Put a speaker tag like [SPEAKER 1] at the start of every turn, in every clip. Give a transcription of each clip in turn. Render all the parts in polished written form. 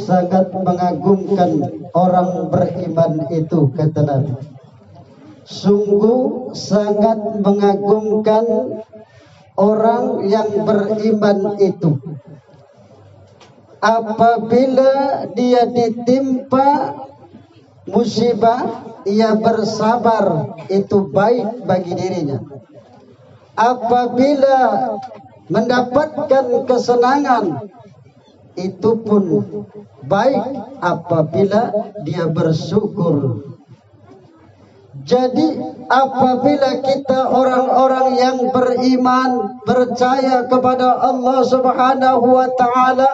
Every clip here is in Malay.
[SPEAKER 1] sangat mengagumkan orang beriman itu, kata Nabi. Sungguh sangat mengagumkan orang yang beriman itu apabila dia ditimpa musibah, ia bersabar, itu baik bagi dirinya. Apabila mendapatkan kesenangan, itu pun baik apabila dia bersyukur. Jadi apabila kita orang-orang yang beriman, percaya kepada Allah Subhanahu wa taala,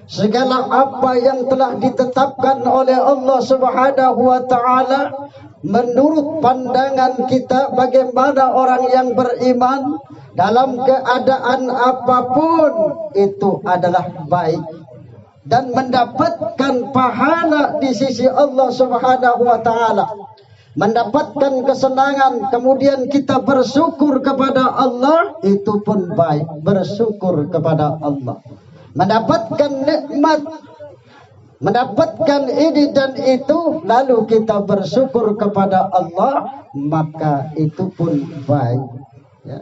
[SPEAKER 1] segala apa yang telah ditetapkan oleh Allah Subhanahu wa taala menurut pandangan kita, bagaimana orang yang beriman dalam keadaan apapun itu adalah baik dan mendapatkan pahala di sisi Allah Subhanahu wa taala, mendapatkan kesenangan, kemudian kita bersyukur kepada Allah, itu pun baik. Bersyukur kepada Allah, mendapatkan nikmat, mendapatkan ini dan itu, lalu kita bersyukur kepada Allah, maka itu pun baik, ya.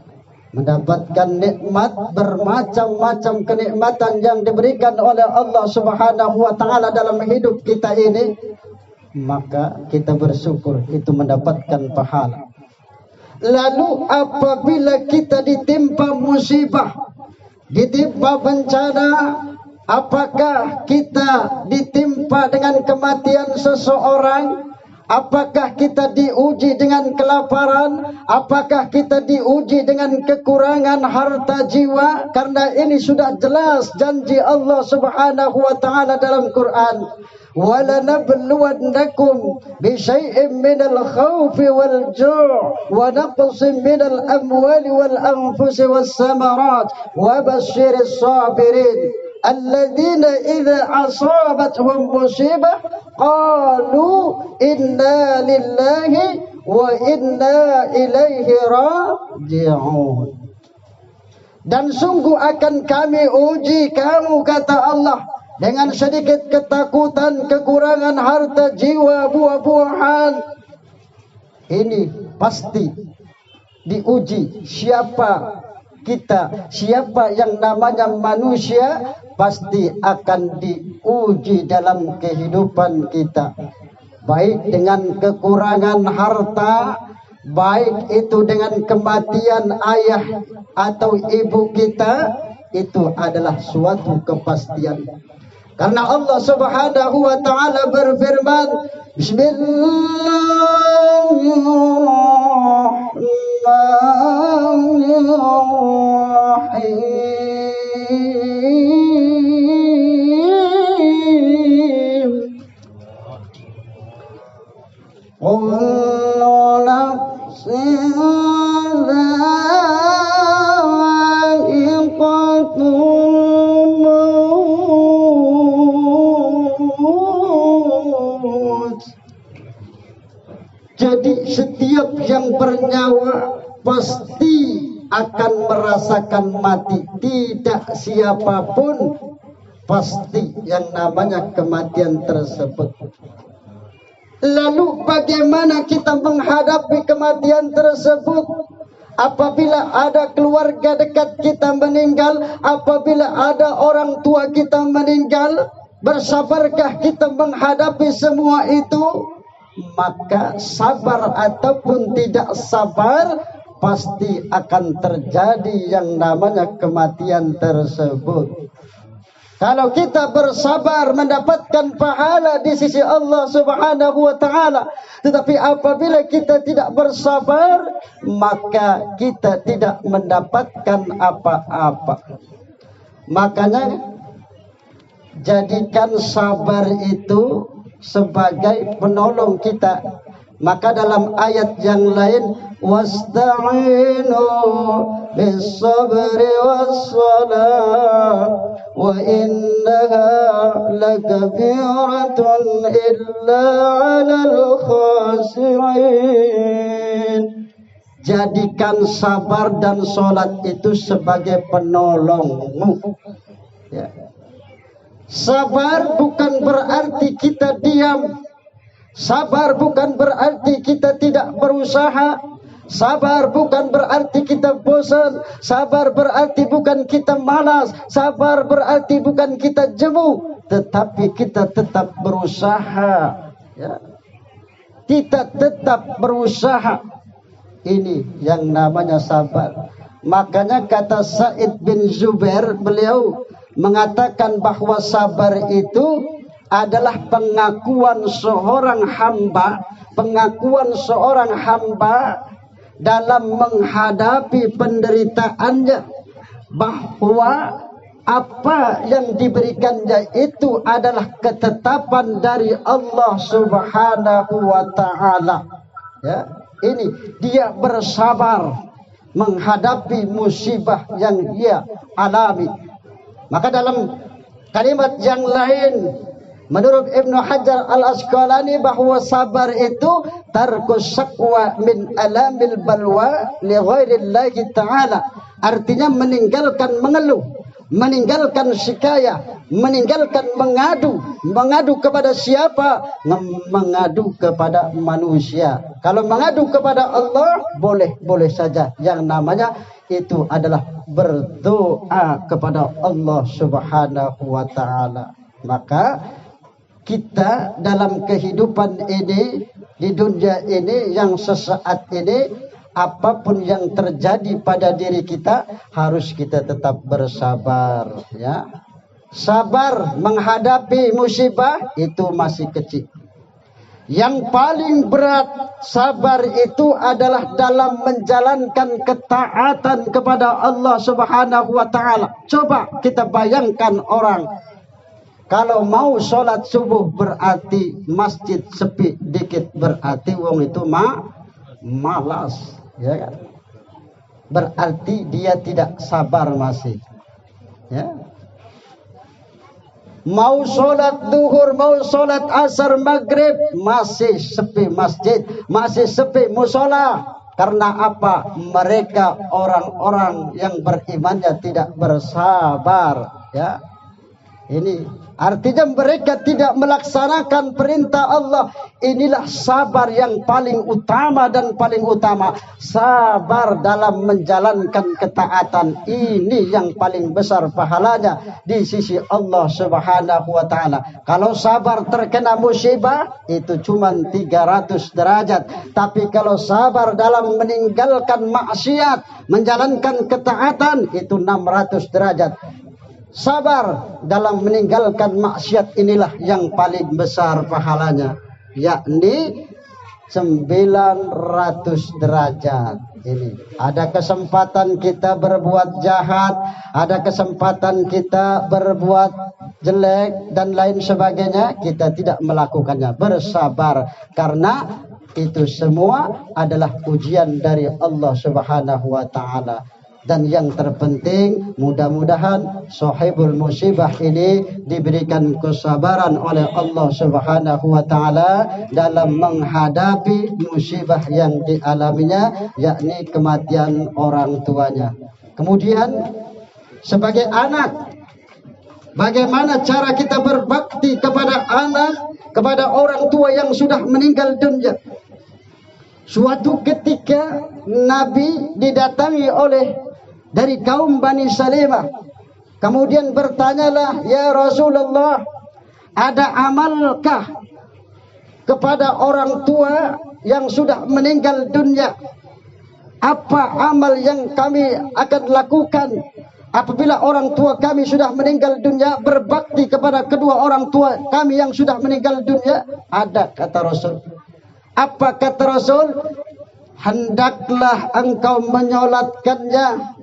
[SPEAKER 1] Mendapatkan nikmat, bermacam-macam kenikmatan yang diberikan oleh Allah Subhanahu wa taala dalam hidup kita ini, maka kita bersyukur, itu mendapatkan pahala. Lalu apabila kita ditimpa musibah, ditimpa bencana, apakah kita ditimpa dengan kematian seseorang? Apakah kita diuji dengan kelaparan? Apakah kita diuji dengan kekurangan harta jiwa? Karena ini sudah jelas janji Allah Subhanahu wa taala dalam Quran. وَلَنَبْلُوَنَّكُمْ بِشَيْءٍ مِّنَ الْخَوْفِ وَالْجُوعِ وَنَقْصٍ مِّنَ الْأَمْوَالِ وَالْأَنفُسِ وَالثَّمَرَاتِ وَبَشِّرِ الصَّابِرِينَ الَّذِينَ إِذَا أَصَابَتْهُمْ مُصِيبَةٌ قَالُوا إِنَّا لِلَّهِ وَإِنَّا إِلَيْهِ رَاجِعُونَ. Dan sungguh akan kami uji kamu, kata Allah, dengan sedikit ketakutan, kekurangan harta jiwa, buah-buahan. Ini pasti diuji. Siapa kita, siapa yang namanya manusia, pasti akan diuji dalam kehidupan kita. Baik dengan kekurangan harta, baik itu dengan kematian ayah atau ibu kita, itu adalah suatu kepastian. Karena Allah Subhanahu wa taala berfirman, Bismillahirrahmanirrahim. Kullu nafsin dha'iqatul maut. Jadi setiap yang bernyawa pasti akan merasakan mati. Tidak siapapun pasti yang namanya kematian tersebut. Lalu bagaimana kita menghadapi kematian tersebut? Apabila ada keluarga dekat kita meninggal, apabila ada orang tua kita meninggal, bersabarkah kita menghadapi semua itu? Maka sabar ataupun tidak sabar, pasti akan terjadi yang namanya kematian tersebut. Kalau kita bersabar, mendapatkan pahala di sisi Allah Subhanahu wa taala. Tetapi apabila kita tidak bersabar, maka kita tidak mendapatkan apa-apa. Makanya jadikan sabar itu sebagai penolong kita. Maka dalam ayat yang lain, wasta'inu bis-sabri was-salah wa innaha lakabiratun illa 'alal khasirin. Jadikan sabar dan sholat itu sebagai penolongmu, ya. Sabar bukan berarti kita diam. Sabar bukan berarti kita tidak berusaha. Sabar bukan berarti kita bosan. Sabar berarti bukan kita malas. Sabar berarti bukan kita jemu. Tetapi kita tetap berusaha, ya. Kita tetap berusaha. Ini yang namanya sabar. Makanya kata Sa'id bin Zubair, beliau mengatakan bahwa sabar itu adalah pengakuan seorang hamba, dalam menghadapi penderitaannya, bahwa apa yang diberikannya itu adalah ketetapan dari Allah Subhanahu wa Ta'ala. Ya, ini dia bersabar menghadapi musibah yang dia alami. Maka dalam kalimat yang lain, menurut Ibnu Hajar Al-Asqalani, bahwa sabar itu tarkus syakwa min alamil balwa li ghairillahi ta'ala. Artinya meninggalkan mengeluh, meninggalkan syikayah, meninggalkan mengadu kepada siapa? Mengadu kepada manusia. Kalau mengadu kepada Allah, boleh saja. Yang namanya itu adalah berdoa kepada Allah Subhanahu wa Ta'ala. Maka kita dalam kehidupan ini, di dunia ini yang sesaat ini, apapun yang terjadi pada diri kita, harus kita tetap bersabar, ya. Sabar menghadapi musibah itu masih kecil. Yang paling berat sabar itu adalah dalam menjalankan ketaatan kepada Allah Subhanahu wa Ta'ala. Coba kita bayangkan orang kalau mau sholat subuh berarti masjid sepi dikit, berarti wong itu malas, ya kan? Berarti dia tidak sabar masih, ya. Mau sholat duhur, mau sholat asar, maghrib, masih sepi masjid, masih sepi musola. Karena apa? Mereka orang-orang yang berimannya tidak bersabar, ya. Ini artinya mereka tidak melaksanakan perintah Allah. Inilah sabar yang paling utama dan paling utama. Sabar dalam menjalankan ketaatan. Ini yang paling besar pahalanya di sisi Allah Subhanahu wa Ta'ala. Kalau sabar terkena musibah, itu cuma 300 derajat. Tapi kalau sabar dalam meninggalkan maksiat, menjalankan ketaatan, itu 600 derajat. Sabar dalam meninggalkan maksiat inilah yang paling besar pahalanya, yakni 900 derajat. Ini ada kesempatan kita berbuat jahat, ada kesempatan kita berbuat jelek dan lain sebagainya, kita tidak melakukannya. Bersabar, karena itu semua adalah ujian dari Allah Subhanahu wa Ta'ala. Dan yang terpenting, mudah-mudahan sahibul musibah ini diberikan kesabaran oleh Allah Subhanahu wa Ta'ala dalam menghadapi musibah yang dialaminya, yakni kematian orang tuanya. Kemudian sebagai anak, bagaimana cara kita berbakti kepada anak, kepada orang tua yang sudah meninggal dunia? Suatu ketika Nabi didatangi dari kaum Bani Salimah. Kemudian bertanyalah, ya Rasulullah, ada amalkah kepada orang tua yang sudah meninggal dunia? Apa amal yang kami akan lakukan apabila orang tua kami sudah meninggal dunia? Berbakti kepada kedua orang tua kami yang sudah meninggal dunia. Ada, kata Rasul. Apa kata Rasul? Hendaklah engkau menyolatkannya,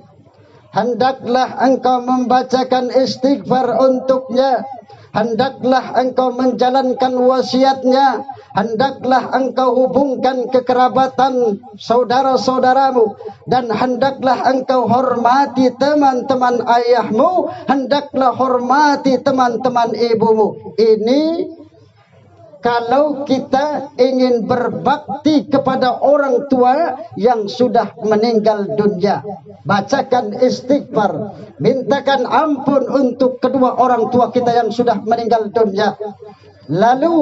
[SPEAKER 1] hendaklah engkau membacakan istighfar untuknya, hendaklah engkau menjalankan wasiatnya, hendaklah engkau hubungkan kekerabatan saudara-saudaramu, dan hendaklah engkau hormati teman-teman ayahmu, hendaklah hormati teman-teman ibumu. Ini kalau kita ingin berbakti kepada orang tua yang sudah meninggal dunia, bacakan istighfar, mintakan ampun untuk kedua orang tua kita yang sudah meninggal dunia. Lalu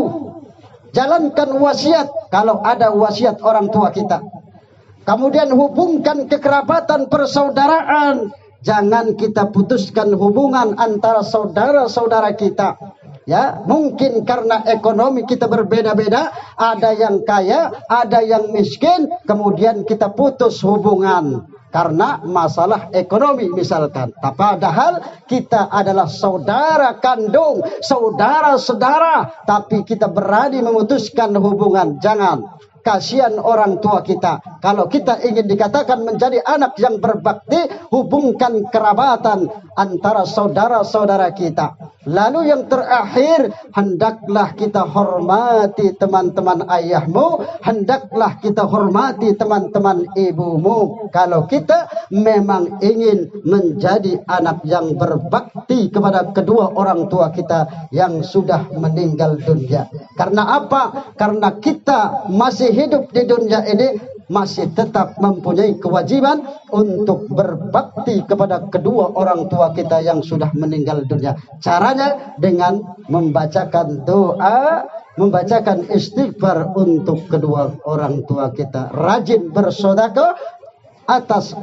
[SPEAKER 1] jalankan wasiat kalau ada wasiat orang tua kita. Kemudian hubungkan kekerabatan persaudaraan. Jangan kita putuskan hubungan antara saudara-saudara kita. Ya, mungkin karena ekonomi kita berbeda-beda, ada yang kaya, ada yang miskin, kemudian kita putus hubungan karena masalah ekonomi misalkan. Padahal kita adalah saudara kandung, saudara-saudara, tapi kita berani memutuskan hubungan. Jangan. Kasihan orang tua kita. Kalau kita ingin dikatakan menjadi anak yang berbakti, hubungkan kerabatan antara saudara-saudara kita. Lalu yang terakhir, hendaklah kita hormati teman-teman ayahmu, hendaklah kita hormati teman-teman ibumu. Kalau kita memang ingin menjadi anak yang berbakti kepada kedua orang tua kita yang sudah meninggal dunia. Karena apa? Karena kita masih hidup di dunia ini, masih tetap mempunyai kewajiban untuk berbakti kepada kedua orang tua kita yang sudah meninggal dunia. Caranya dengan membacakan doa, membacakan istighfar untuk kedua orang tua kita. Rajin bersedekah atas